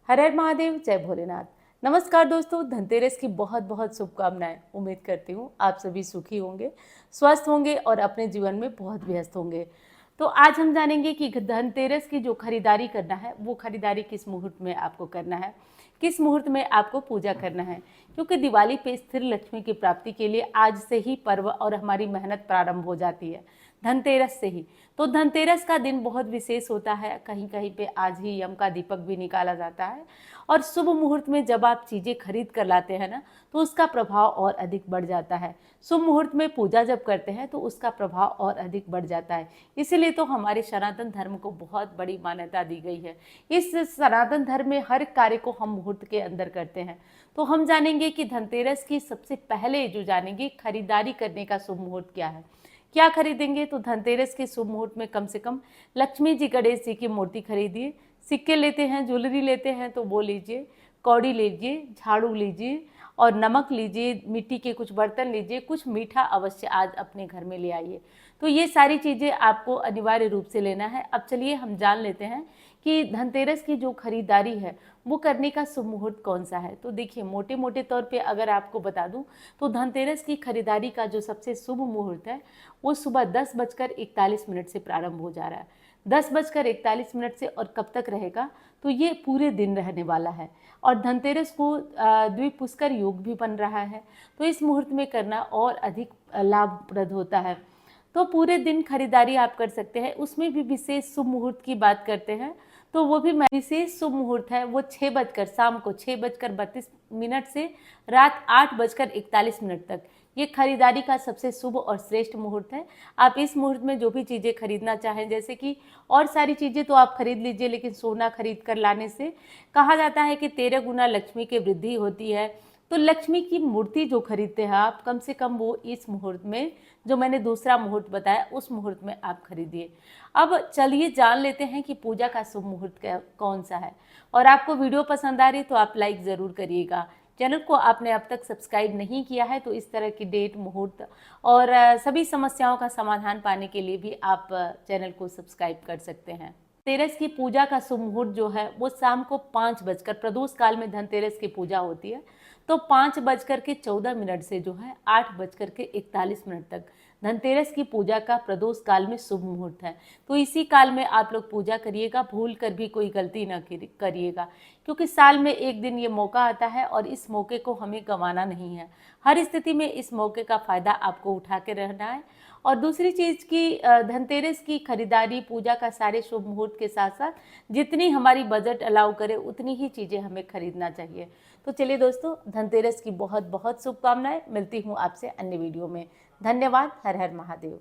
हर हर महादेव, जय भोलेनाथ। नमस्कार दोस्तों, धनतेरस की बहुत बहुत शुभकामनाएं। उम्मीद करती हूँ आप सभी सुखी होंगे, स्वस्थ होंगे और अपने जीवन में बहुत व्यस्त होंगे। तो आज हम जानेंगे कि धनतेरस की जो खरीदारी करना है वो खरीदारी किस मुहूर्त में आपको करना है, किस मुहूर्त में आपको पूजा करना है। क्योंकि दिवाली पे स्थिर लक्ष्मी की प्राप्ति के लिए आज से ही पर्व और हमारी मेहनत प्रारंभ हो जाती है, धनतेरस से ही। तो धनतेरस का दिन बहुत विशेष होता है। कहीं कहीं पे आज ही यम का दीपक भी निकाला जाता है और शुभ मुहूर्त में जब आप चीज़ें खरीद कर लाते हैं ना, तो उसका प्रभाव और अधिक बढ़ जाता है। शुभ मुहूर्त में पूजा जब करते हैं तो उसका प्रभाव और अधिक बढ़ जाता है। इसीलिए तो हमारे सनातन धर्म को बहुत बड़ी मान्यता दी गई है। इस सनातन धर्म में हर कार्य को हम मुहूर्त के अंदर करते हैं। तो हम जानेंगे कि धनतेरस की सबसे पहले जो जानेंगे खरीदारी करने का शुभ मुहूर्त क्या है, क्या खरीदेंगे। तो धनतेरस के शुभ मुहूर्त में कम से कम लक्ष्मी जी, गणेश जी की मूर्ति खरीदिए। सिक्के लेते हैं, ज्वेलरी लेते हैं तो वो लीजिए, कौड़ी लीजिए, झाड़ू लीजिए और नमक लीजिए, मिट्टी के कुछ बर्तन लीजिए, कुछ मीठा अवश्य आज अपने घर में ले आइए। तो ये सारी चीज़ें आपको अनिवार्य रूप से लेना है। अब चलिए हम जान लेते हैं कि धनतेरस की जो खरीदारी है वो करने का शुभ मुहूर्त कौन सा है। तो देखिए, मोटे मोटे तौर पे अगर आपको बता दूं तो धनतेरस की खरीदारी का जो सबसे शुभ मुहूर्त है वो सुबह 10:41 से प्रारंभ हो जा रहा है। 10:41 से और कब तक रहेगा, तो ये पूरे दिन रहने वाला है। और धनतेरस को द्विपुष्कर योग भी बन रहा है, तो इस मुहूर्त में करना और अधिक लाभप्रद होता है। तो पूरे दिन खरीदारी आप कर सकते हैं। उसमें भी विशेष शुभ मुहूर्त की बात करते हैं तो वो भी विशेष शुभ मुहूर्त है वो शाम को 6:32 से रात 8:41 तक। ये खरीदारी का सबसे शुभ और श्रेष्ठ मुहूर्त है। आप इस मुहूर्त में जो भी चीज़ें खरीदना चाहें, जैसे कि और सारी चीज़ें तो आप खरीद लीजिए, लेकिन सोना खरीद कर लाने से कहा जाता है कि 13 गुना लक्ष्मी की वृद्धि होती है। तो लक्ष्मी की मूर्ति जो खरीदते हैं आप, कम से कम वो इस मुहूर्त में, जो मैंने दूसरा मुहूर्त बताया, उस मुहूर्त में आप खरीदिए। अब चलिए जान लेते हैं कि पूजा का शुभ मुहूर्त कौन सा है। और आपको वीडियो पसंद आ रही तो आप लाइक ज़रूर करिएगा। चैनल को आपने अब तक सब्सक्राइब नहीं किया है तो इस तरह की डेट, मुहूर्त और सभी समस्याओं का समाधान पाने के लिए भी आप चैनल को सब्सक्राइब कर सकते हैं। धनतेरस की पूजा का शुभ मुहूर्त जो है वो शाम को 5 बजकर, प्रदोष काल में धनतेरस की पूजा होती है, तो 5:14 से जो है 8:41 तक धनतेरस की पूजा का प्रदोष काल में शुभ मुहूर्त है। तो इसी काल में आप लोग पूजा करिएगा, भूल कर भी कोई गलती न करिएगा, क्योंकि साल में एक दिन ये मौका आता है और इस मौके को हमें गंवाना नहीं है। हर स्थिति में इस मौके का फ़ायदा आपको उठा के रहना है। और दूसरी चीज़ की धनतेरस की खरीदारी, पूजा का सारे शुभ मुहूर्त के साथ साथ जितनी हमारी बजट अलाउ करे उतनी ही चीज़ें हमें खरीदना चाहिए। तो चलिए दोस्तों, धनतेरस की बहुत बहुत शुभकामनाएं। मिलती हूँ आपसे अन्य वीडियो में। धन्यवाद। हर हर महादेव।